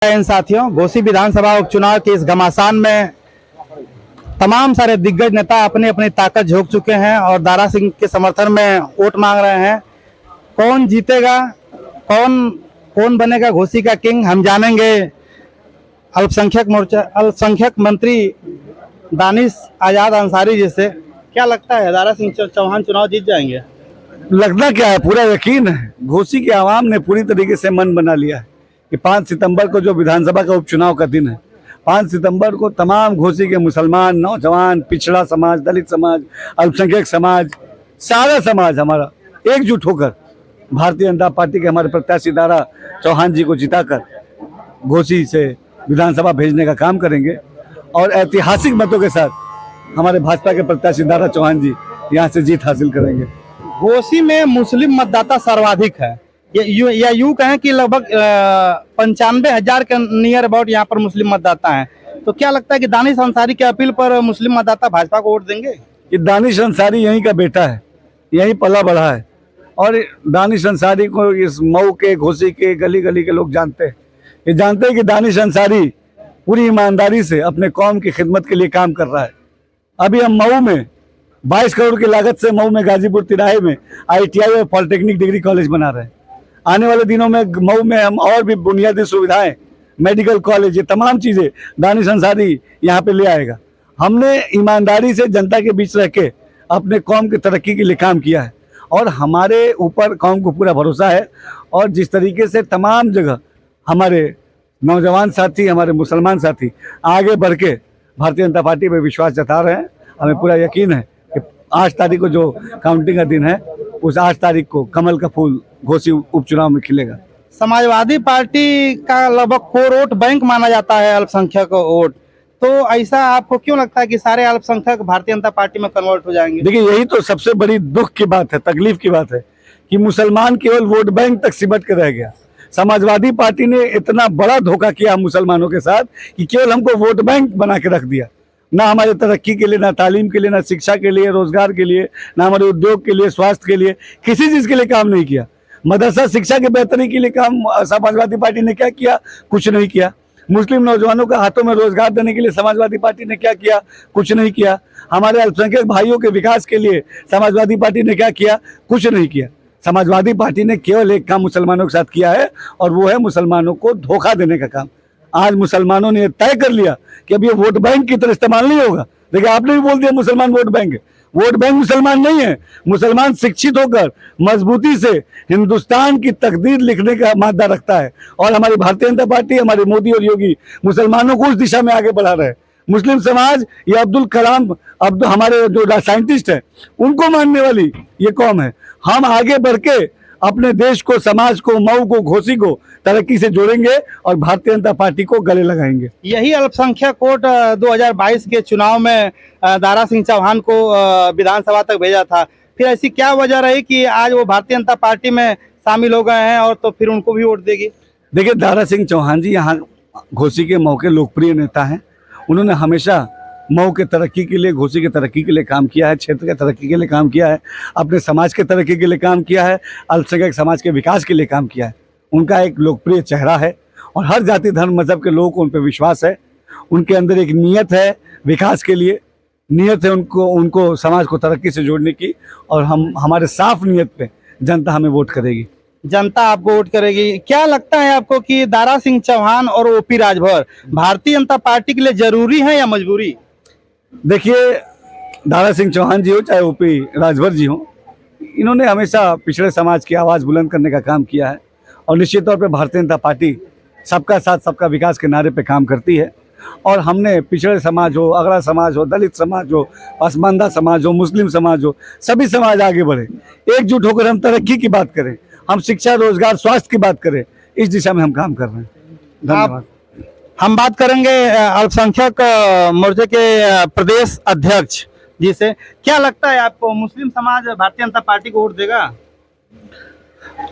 इन साथियों, घोसी विधानसभा उपचुनाव के इस घमासान में तमाम सारे दिग्गज नेता अपनी अपनी ताकत झोंक चुके हैं और दारा सिंह के समर्थन में वोट मांग रहे हैं। कौन जीतेगा, कौन बनेगा घोसी का किंग, हम जानेंगे अल्पसंख्यक मंत्री दानिश आजाद अंसारी जी से। क्या लगता है, दारा सिंह चौहान चुनाव जीत जाएंगे? लगना क्या है, पूरा यकीन है। घोसी की आवाम ने पूरी तरीके से मन बना लिया है कि 5 सितंबर को जो विधानसभा का उपचुनाव का दिन है, 5 सितंबर को तमाम घोसी के मुसलमान, नौजवान, पिछड़ा समाज, दलित समाज, अल्पसंख्यक समाज, सारा समाज हमारा एकजुट होकर भारतीय जनता पार्टी के हमारे प्रत्याशी दारा चौहान जी को जिताकर घोसी से विधानसभा भेजने का काम करेंगे और ऐतिहासिक मतों के साथ हमारे भाजपा के प्रत्याशी दारा चौहान जी यहाँ से जीत हासिल करेंगे। घोसी में मुस्लिम मतदाता सर्वाधिक है, या यूँ कहें कि लगभग 95,000 के नियर अबाउट यहाँ पर मुस्लिम मतदाता हैं। तो क्या लगता है कि दानिश अंसारी के अपील पर मुस्लिम मतदाता भाजपा को वोट देंगे? ये दानिश अंसारी यहीं का बेटा है, यहीं पला बढ़ा है और दानिश अंसारी को इस मऊ के, घोसी के, गली गली के लोग जानते हैं। ये जानते हैं कि दानिश अंसारी पूरी ईमानदारी से अपने कौम की खिदमत के लिए काम कर रहा है। अभी हम मऊ में 22 करोड़ की लागत से मऊ में गाजीपुर तिराहे में ITI और पॉलिटेक्निक डिग्री कॉलेज बना रहे हैं। आने वाले दिनों में मऊ में हम और भी बुनियादी सुविधाएं, मेडिकल कॉलेज, ये तमाम चीज़ें दानिश अंसारी यहाँ पे ले आएगा। हमने ईमानदारी से जनता के बीच रह के अपने कौम की तरक्की के लिए काम किया है और हमारे ऊपर कौम को पूरा भरोसा है। और जिस तरीके से तमाम जगह हमारे नौजवान साथी, हमारे मुसलमान साथी आगे बढ़ के भारतीय जनता पार्टी पर विश्वास जता रहे हैं, हमें पूरा यकीन है कि 8 तारीख को जो काउंटिंग का दिन है, उस 8 तारीख को कमल का फूल घोसी उपचुनाव में खिलेगा। समाजवादी पार्टी का लगभग कोर वोट बैंक माना जाता है अल्पसंख्यक वोट, तो ऐसा आपको क्यों लगता है कि सारे अल्पसंख्यक भारतीय जनता पार्टी में कन्वर्ट हो जाएंगे? देखिए, यही तो सबसे बड़ी दुख की बात है, तकलीफ की बात है कि मुसलमान केवल वोट बैंक तक सिमट के रह गया। समाजवादी पार्टी ने इतना बड़ा धोखा किया मुसलमानों के साथ कि केवल हमको वोट बैंक बना के रख दिया। ना हमारे तरक्की के लिए, ना तालीम के लिए, ना शिक्षा के लिए, रोजगार के लिए, ना हमारे उद्योग के लिए, स्वास्थ्य के लिए, किसी चीज़ के लिए काम नहीं किया। मदरसा शिक्षा के बेहतरी के लिए काम समाजवादी पार्टी ने क्या किया? कुछ नहीं किया। मुस्लिम नौजवानों के हाथों में रोजगार देने के लिए समाजवादी पार्टी ने क्या किया? कुछ नहीं किया। हमारे अल्पसंख्यक भाइयों के विकास के लिए समाजवादी पार्टी ने क्या किया? कुछ नहीं किया। समाजवादी पार्टी ने केवल एक काम मुसलमानों के साथ किया है और वो है मुसलमानों को धोखा देने का काम। आज मुसलमानों ने तय कर लिया कि अब ये वोट बैंक की तरह इस्तेमाल नहीं होगा। देखिए, आपने भी बोल दिया मुसलमान वोट बैंक है। वोट बैंक मुसलमान नहीं है। मुसलमान शिक्षित होकर मजबूती से हिंदुस्तान की तकदीर लिखने का मादा रखता है और हमारी भारतीय जनता पार्टी, हमारे मोदी और योगी मुसलमानों को उस दिशा में आगे बढ़ा रहे हैं। मुस्लिम समाज या अब्दुल कलाम, हमारे जो साइंटिस्ट हैं, उनको मानने वाली ये कौम है। हम आगे बढ़ के अपने देश को, समाज को, मऊ को, घोसी को तरक्की से जोड़ेंगे और भारतीय जनता पार्टी को गले लगाएंगे। यही अल्पसंख्यक वोट 2022 के चुनाव में दारा सिंह चौहान को विधानसभा तक भेजा था। फिर ऐसी क्या वजह रही कि आज वो भारतीय जनता पार्टी में शामिल हो गए हैं और तो फिर उनको भी वोट देगी? देखिए, दारा सिंह चौहान जी यहाँ घोसी के मऊ के लोकप्रिय नेता हैं। उन्होंने हमेशा मऊ के तरक्की के लिए, घोसी के तरक्की के लिए काम किया है, क्षेत्र के तरक्की के लिए काम किया है, अपने समाज के तरक्की के लिए काम किया है, अल्पसंख्यक समाज के विकास के लिए काम किया है। उनका एक लोकप्रिय चेहरा है और हर जाति, धर्म, मजहब के लोगों को उन पर विश्वास है। उनके अंदर एक नीयत है विकास के लिए, नीयत है उनको समाज को तरक्की से जोड़ने की और हमारे साफ नीयत पे जनता हमें वोट करेगी। जनता आपको वोट करेगी। क्या लगता है आपको कि दारा सिंह चौहान और OP राजभर भारतीय जनता पार्टी के लिए जरूरी है या मजबूरी? देखिए, दारा सिंह चौहान जी हो चाहे OP राजभर जी हो, इन्होंने हमेशा पिछड़े समाज की आवाज़ बुलंद करने का काम किया है और निश्चित तौर पे भारतीय जनता पार्टी सबका साथ सबका विकास के नारे पे काम करती है। और हमने पिछड़े समाज हो, अगड़ा समाज हो, दलित समाज हो, पसमानदा समाज हो, मुस्लिम समाज हो, सभी समाज आगे बढ़े, एकजुट होकर हम तरक्की की बात करें, हम शिक्षा, रोजगार, स्वास्थ्य की बात करें, इस दिशा में हम काम कर रहे हैं। धन्यवाद। हम बात करेंगे अल्पसंख्यक मोर्चे के प्रदेश अध्यक्ष जी से। क्या लगता है आपको, मुस्लिम समाज भारतीय जनता पार्टी को वोट देगा?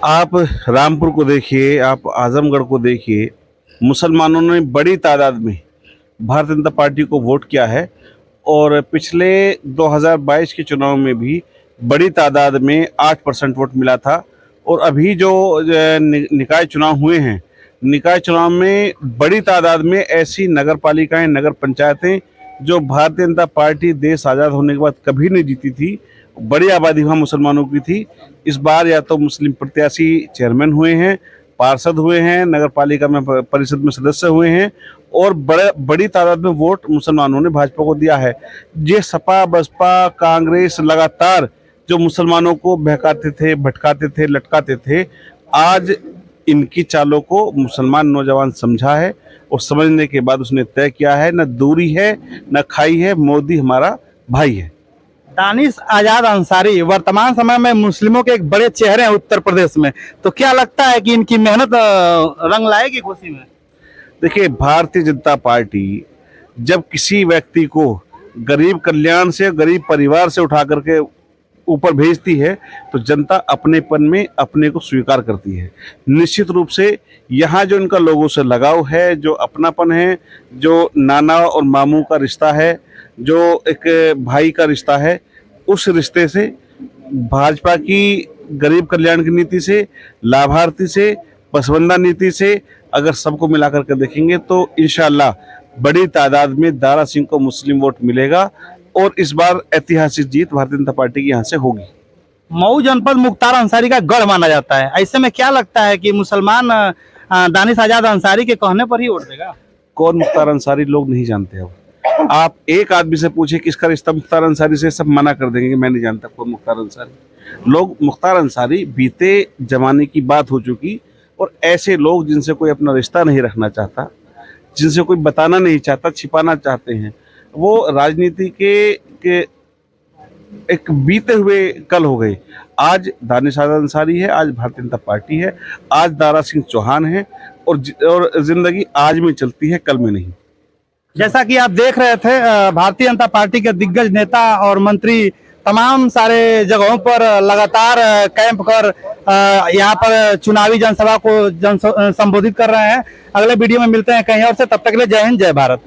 आप रामपुर को देखिए, आप आजमगढ़ को देखिए, मुसलमानों ने बड़ी तादाद में भारतीय जनता पार्टी को वोट किया है और पिछले 2022 के चुनाव में भी बड़ी तादाद में 8% वोट मिला था। और अभी जो निकाय चुनाव हुए हैं निकाय चुनाव में बड़ी तादाद में ऐसी नगर पालिकाएं, नगर पंचायतें जो भारतीय जनता पार्टी देश आज़ाद होने के बाद कभी नहीं जीती थी, बड़ी आबादी वहाँ मुसलमानों की थी। इस बार या तो मुस्लिम प्रत्याशी चेयरमैन हुए हैं, पार्षद हुए हैं, नगर पालिका में परिषद में सदस्य हुए हैं और बड़ी तादाद में वोट मुसलमानों ने भाजपा को दिया है। ये सपा, बसपा, कांग्रेस लगातार जो मुसलमानों को बहकाते थे, भटकाते थे, लटकाते थे, आज इनकी चालों को मुसलमान नौजवान समझा है और समझने के बाद उसने तय किया है, न दूरी है न खाई है, मोदी हमारा भाई है। दानिश आजाद अंसारी वर्तमान समय में मुस्लिमों के एक बड़े चेहरे हैं उत्तर प्रदेश में, तो क्या लगता है कि इनकी मेहनत रंग लाएगी खुशी में? देखिए, भारतीय जनता पार्टी जब किसी व्यक्ति को गरीब कल्याण से, गरीब परिवार से उठा करके ऊपर भेजती है तो जनता अपनेपन में अपने को स्वीकार करती है। निश्चित रूप से यहाँ जो इनका लोगों से लगाव है, जो अपनापन है, जो नाना और मामू का रिश्ता है, जो एक भाई का रिश्ता है, उस रिश्ते से, भाजपा की गरीब कल्याण की नीति से, लाभार्थी से, पसवंदा नीति से अगर सबको मिला करके देखेंगे तो इंशाअल्लाह बड़ी तादाद में दारा सिंह को मुस्लिम वोट मिलेगा और इस बार ऐतिहासिक जीत भारतीय जनता पार्टी की यहाँ से होगी। मऊ जनपद मुख्तार अंसारी का गढ़ माना जाता है, ऐसे में क्या लगता है कि मुसलमान दानिश आजाद अंसारी के कहने पर ही वोट देगा? कौन मुख्तार अंसारी लोग नहीं जानते। अब आप एक आदमी से पूछे किसका रिश्ता मुख्तार अंसारी से, सब मना कर देंगे कि मैं नहीं जानता कौन मुख्तार अंसारी। लोग मुख्तार अंसारी बीते जमाने की बात हो चुकी और ऐसे लोग जिनसे कोई अपना रिश्ता नहीं रखना चाहता, जिनसे कोई बताना नहीं चाहता, छिपाना चाहते हैं, वो राजनीति के एक बीते हुए कल हो गए। आज दानिश आजाद अंसारी है, आज भारतीय जनता पार्टी है, आज दारा सिंह चौहान है और जिंदगी आज में चलती है, कल में नहीं। जैसा कि आप देख रहे थे, भारतीय जनता पार्टी के दिग्गज नेता और मंत्री तमाम सारे जगहों पर लगातार कैंप कर यहाँ पर चुनावी जनसभा को संबोधित कर रहे हैं। अगले वीडियो में मिलते हैं कहीं और से, तब तक के लिए जय हिंद, जय भारत।